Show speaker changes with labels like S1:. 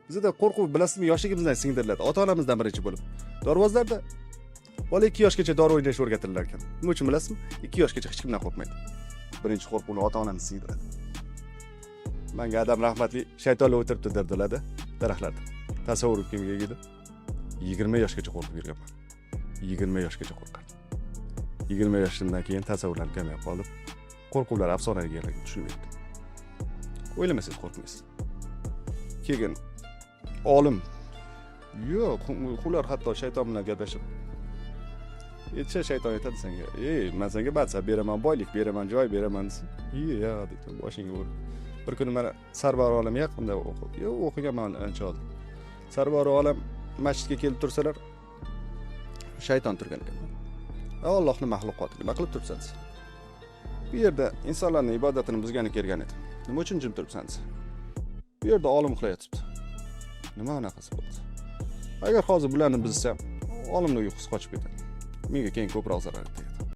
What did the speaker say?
S1: Bizda qo'rquv bilasizmi, yoshligimizdan singdiriladi. Ota-onamizdan birinchi bo'lib. Dorvozlarda bola 2 yoshgacha dori o'ynashga o'rgatilar ekan. Nima uchun bilasizmi? 2 yoshgacha hech kimdan qo'rqmaydi. Birinchi qo'rquvni ota-onamiz singdiradi. Menga adam rahmatli shaytonlar o'tiribdi derdilar-da daraxtlarda. Tasavvur kimga edi? 20 yoshgacha qo'rqib yurganman. 20 yoshgacha qo'rqardim. 20 yoshimdan keyin tasavvurlarim kamayib qoldi. Qo'rquvlar afsonaga aylangan, tushunmayapti. O'ylamasangiz qo'rqmaysiz. Keyin olim yo'q, ular hatto shayton bilan gaplashib aytsa shayton aytadi senga, men senga mansab beraman, boylik beraman, joy beraman. Ya deb boshingga ur. Bir kuni mana Sarvar olam yaqinda o'qib, o'qiganman ancha oldin. Sarvar olam masjidga kelib tursalar, shayton turgan ekan. Allohning maxluqoti, nima qilib turibsiz? Bu yerda insonlarning ibodatini buzgani kelgan edi. Nima uchun jim turibsiz? Bu yerda olim uxlayotibdi. Nima unaqasi bo'ldi? Agar hozir bularni bilsam, olimning uyqusi qochib ketadi. Menga keyin ko'proq zarar tegadi.